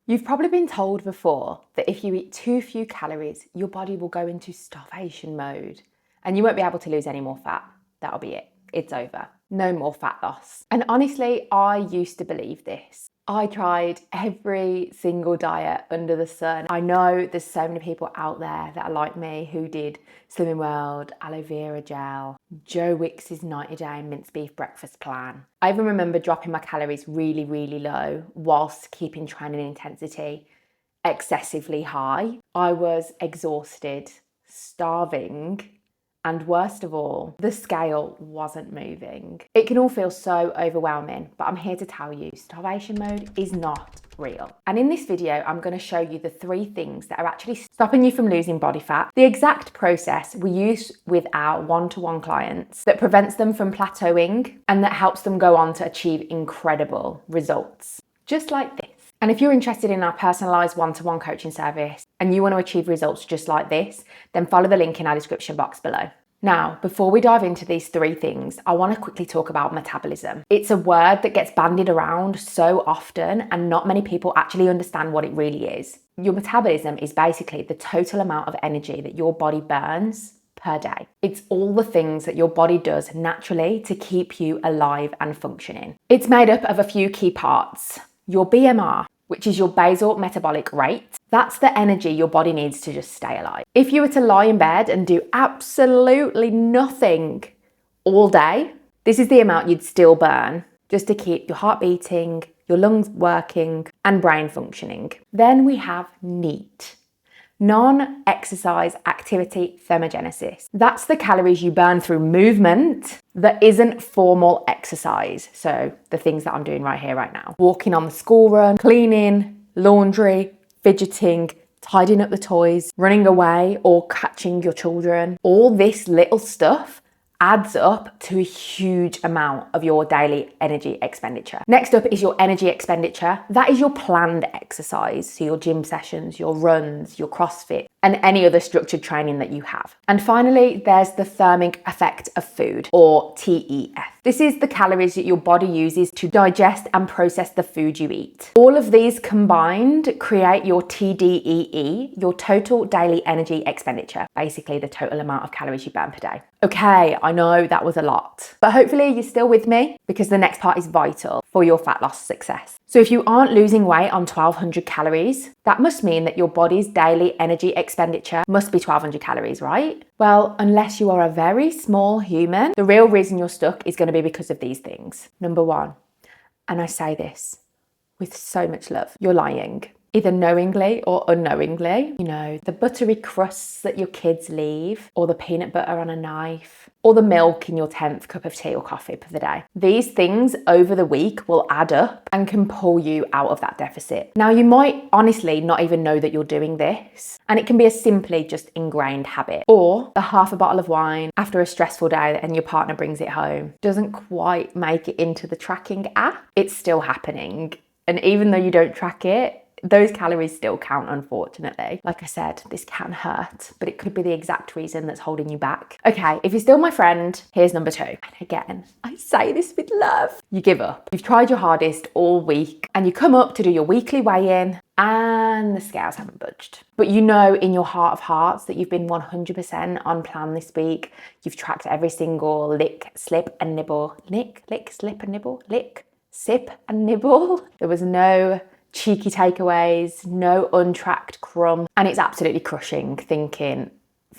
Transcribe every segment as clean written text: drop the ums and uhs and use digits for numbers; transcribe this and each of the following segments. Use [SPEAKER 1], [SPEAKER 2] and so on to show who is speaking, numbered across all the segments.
[SPEAKER 1] You've probably been told before that if you eat too few calories, your body will go into starvation mode and you won't be able to lose any more fat. That'll be it. It's over. No more fat loss. And honestly, I used to believe this. I tried every single diet under the sun. I know there's so many people out there that are like me who did Slimming World, aloe vera gel, Joe Wicks's 90-day minced beef breakfast plan. I even remember dropping my calories really, really low whilst keeping training intensity excessively high. I was exhausted, starving, and worst of all, the scale wasn't moving. It can all feel so overwhelming, but I'm here to tell you, starvation mode is not real. And in this video, I'm going to show you the 3 things that are actually stopping you from losing body fat, the exact process we use with our one-to-one clients that prevents them from plateauing and that helps them go on to achieve incredible results, just like this. And if you're interested in our personalized one-to-one coaching service and you want to achieve results just like this, then follow the link in our description box below. Now, before we dive into these 3 things, I want to quickly talk about metabolism. It's a word that gets bandied around so often and not many people actually understand what it really is. Your metabolism is basically the total amount of energy that your body burns per day. It's all the things that your body does naturally to keep you alive and functioning. It's made up of a few key parts. Your BMR, which is your basal metabolic rate, that's the energy your body needs to just stay alive. If you were to lie in bed and do absolutely nothing all day, this is the amount you'd still burn just to keep your heart beating, your lungs working, and brain functioning. Then we have NEAT. Non-exercise activity thermogenesis. That's the calories you burn through movement that isn't formal exercise. So the things that I'm doing right here, right now. Walking on the school run, cleaning, laundry, fidgeting, tidying up the toys, running away or catching your children. All this little stuff adds up to a huge amount of your daily energy expenditure. Next up is your energy expenditure. That is your planned exercise. So your gym sessions, your runs, your CrossFit, and any other structured training that you have. And finally, there's the thermic effect of food, or TEF. This is the calories that your body uses to digest and process the food you eat. All of these combined create your TDEE, your total daily energy expenditure, basically the total amount of calories you burn per day. Okay, I know that was a lot, but hopefully you're still with me because the next part is vital for your fat loss success. So if you aren't losing weight on 1200 calories, that must mean that your body's daily energy expenditure must be 1200 calories, right? Well, unless you are a very small human, the real reason you're stuck is going to be because of these things. Number 1, and I say this with so much love, you're lying. Either knowingly or unknowingly. You know, the buttery crusts that your kids leave, or the peanut butter on a knife, or the milk in your 10th cup of tea or coffee for the day. These things over the week will add up and can pull you out of that deficit. Now, you might honestly not even know that you're doing this, and it can be a simply just ingrained habit. Or the half a bottle of wine after a stressful day and your partner brings it home doesn't quite make it into the tracking app. It's still happening. And even though you don't track it, those calories still count, unfortunately. Like I said, this can hurt, but it could be the exact reason that's holding you back. Okay, if you're still my friend, here's number 2. And again, I say this with love. You give up. You've tried your hardest all week and you come up to do your weekly weigh-in and the scales haven't budged. But you know in your heart of hearts that you've been 100% on plan this week. You've tracked every single lick, slip and nibble. Lick, slip and nibble. Lick, sip and nibble. There was no cheeky takeaways, no untracked crumb, and it's absolutely crushing thinking,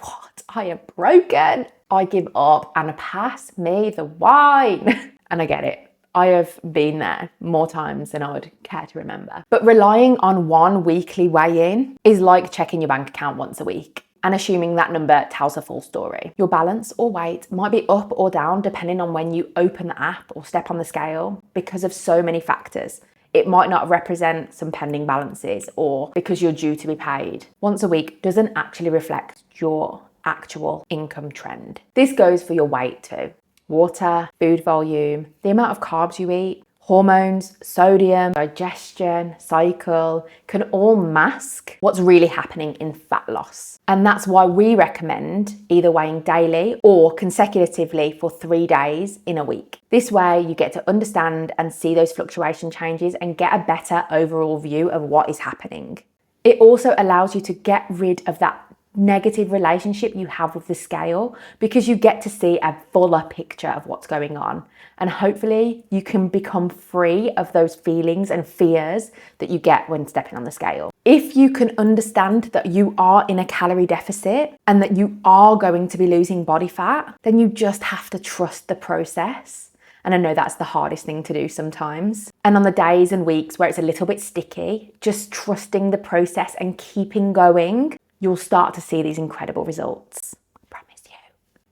[SPEAKER 1] what? I am broken. I give up and pass me the wine. And I get it. I have been there more times than I would care to remember. But relying on one weekly weigh-in is like checking your bank account once a week and assuming that number tells a full story. Your balance or weight might be up or down depending on when you open the app or step on the scale because of so many factors. It might not represent some pending balances or because you're due to be paid. Once a week doesn't actually reflect your actual income trend. This goes for your weight too. Water, food volume, the amount of carbs you eat, Hormones, sodium, digestion, cycle can all mask what's really happening in fat loss. And that's why we recommend either weighing daily or consecutively for 3 days in a week. This way you get to understand and see those fluctuation changes and get a better overall view of what is happening. It also allows you to get rid of that negative relationship you have with the scale, because you get to see a fuller picture of what's going on, and hopefully you can become free of those feelings and fears that you get when stepping on the scale. If you can understand that you are in a calorie deficit and that you are going to be losing body fat, then you just have to trust the process. And I know that's the hardest thing to do sometimes. And on the days and weeks where it's a little bit sticky, just trusting the process and keeping going, you'll start to see these incredible results. I promise you.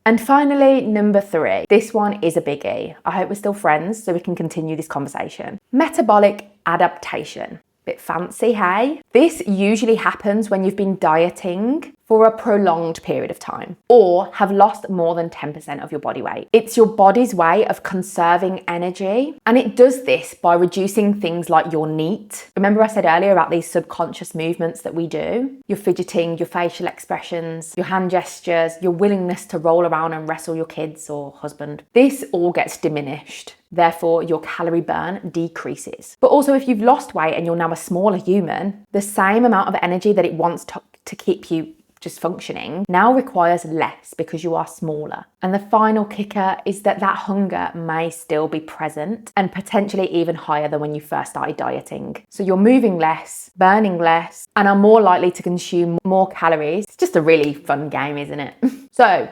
[SPEAKER 1] And finally, number 3. This one is a biggie. I hope we're still friends so we can continue this conversation. Metabolic adaptation. Bit fancy, hey? This usually happens when you've been dieting for a prolonged period of time or have lost more than 10% of your body weight. It's your body's way of conserving energy, and it does this by reducing things like your NEAT. Remember I said earlier about these subconscious movements that we do? Your fidgeting, your facial expressions, your hand gestures, your willingness to roll around and wrestle your kids or husband. This all gets diminished. Therefore, your calorie burn decreases. But also, if you've lost weight and you're now a smaller human, the same amount of energy that it wants to keep you just functioning now requires less because you are smaller. And the final kicker is that hunger may still be present and potentially even higher than when you first started dieting. So you're moving less, burning less, and are more likely to consume more calories. It's just a really fun game, isn't it? So,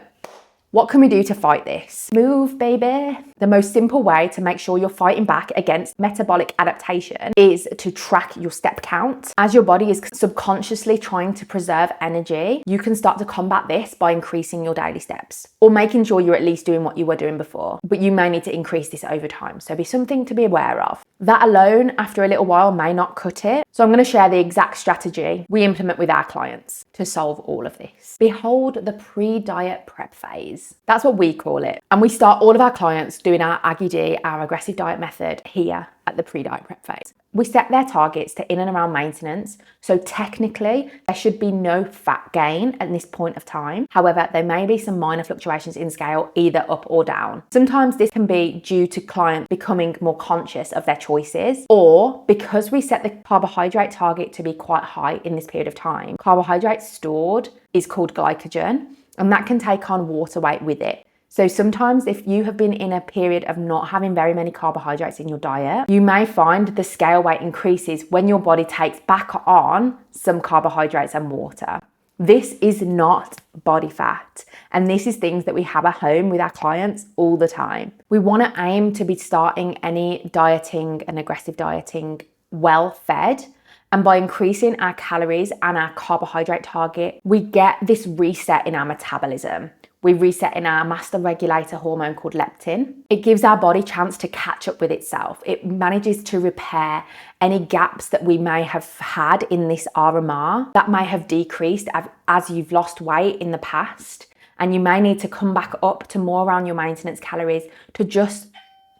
[SPEAKER 1] what can we do to fight this? Move, baby. The most simple way to make sure you're fighting back against metabolic adaptation is to track your step count. As your body is subconsciously trying to preserve energy, you can start to combat this by increasing your daily steps or making sure you're at least doing what you were doing before. But you may need to increase this over time, so be something to be aware of. That alone, after a little while, may not cut it. So I'm going to share the exact strategy we implement with our clients to solve all of this. Behold the pre-diet prep phase. That's what we call it. And we start all of our clients doing our Aggie D, our aggressive diet method, here at the pre-diet prep phase. We set their targets to in and around maintenance. So technically, there should be no fat gain at this point of time. However, there may be some minor fluctuations in scale, either up or down. Sometimes this can be due to clients becoming more conscious of their choices, or because we set the carbohydrate target to be quite high in this period of time. Carbohydrate stored is called glycogen, and that can take on water weight with it. So sometimes if you have been in a period of not having very many carbohydrates in your diet, you may find the scale weight increases when your body takes back on some carbohydrates and water. This is not body fat, and this is things that we have at home with our clients all the time. We want to aim to be starting any dieting and aggressive dieting well fed. And by increasing our calories and our carbohydrate target, we get this reset in our metabolism. We reset in our master regulator hormone called leptin. It gives our body a chance to catch up with itself. It manages to repair any gaps that we may have had in this RMR that may have decreased as you've lost weight in the past. And you may need to come back up to more around your maintenance calories to just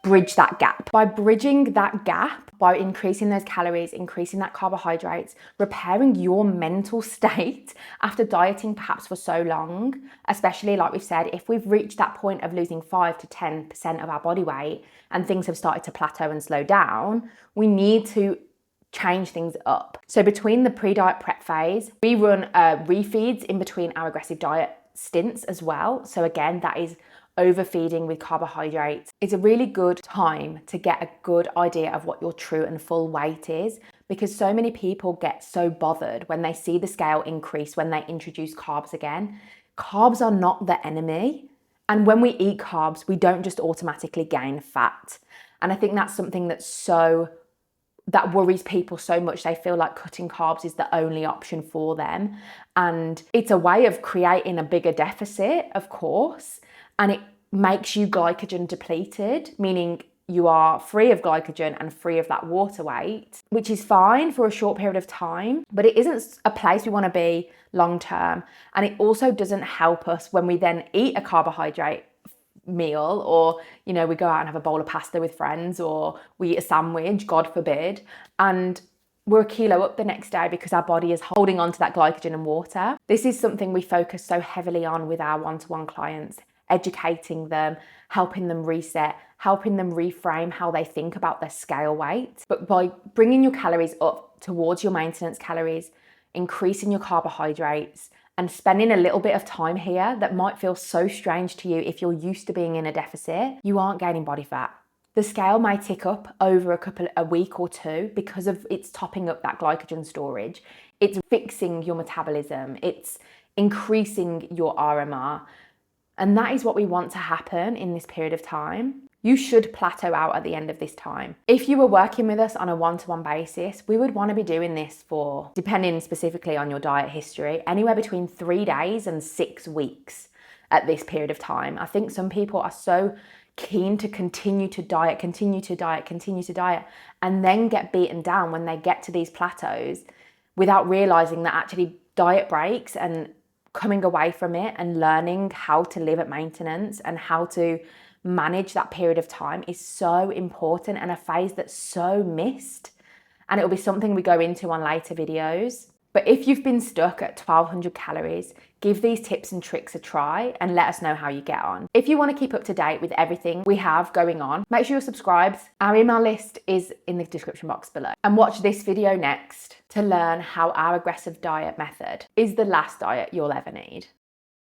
[SPEAKER 1] bridge that gap. By bridging that gap, by increasing those calories, increasing that carbohydrates, repairing your mental state after dieting perhaps for so long, especially like we've said, if we've reached that point of losing 5 to 10% of our body weight and things have started to plateau and slow down, we need to change things up. So between the pre-diet prep phase, we run refeeds in between our aggressive diet stints as well. So again, that is overfeeding with carbohydrates. It's a really good time to get a good idea of what your true and full weight is, because so many people get so bothered when they see the scale increase when they introduce carbs again. Carbs are not the enemy. And when we eat carbs, we don't just automatically gain fat. And I think that's something that worries people so much. They feel like cutting carbs is the only option for them. And it's a way of creating a bigger deficit, of course. And it makes you glycogen depleted, meaning you are free of glycogen and free of that water weight, which is fine for a short period of time, but it isn't a place we want to be long term. And it also doesn't help us when we then eat a carbohydrate meal, or, you know, we go out and have a bowl of pasta with friends, or we eat a sandwich, God forbid, and we're a kilo up the next day because our body is holding on to that glycogen and water. This is something we focus so heavily on with our one-to-one clients, educating them, helping them reset, helping them reframe how they think about their scale weight. But by bringing your calories up towards your maintenance calories, increasing your carbohydrates, and spending a little bit of time here that might feel so strange to you if you're used to being in a deficit, you aren't gaining body fat. The scale may tick up over a week or two because of it's topping up that glycogen storage. It's fixing your metabolism. It's increasing your RMR. And that is what we want to happen in this period of time. You should plateau out at the end of this time. If you were working with us on a one-to-one basis, we would want to be doing this for, depending specifically on your diet history, anywhere between 3 days and 6 weeks at this period of time. I think some people are so keen to continue to diet, and then get beaten down when they get to these plateaus without realizing that actually diet breaks and coming away from it and learning how to live at maintenance and how to manage that period of time is so important, and a phase that's so missed. And it'll be something we go into on later videos. But if you've been stuck at 1200 calories, give these tips and tricks a try and let us know how you get on. If you want to keep up to date with everything we have going on, make sure you're subscribed. Our email list is in the description box below. And watch this video next to learn how our aggressive diet method is the last diet you'll ever need.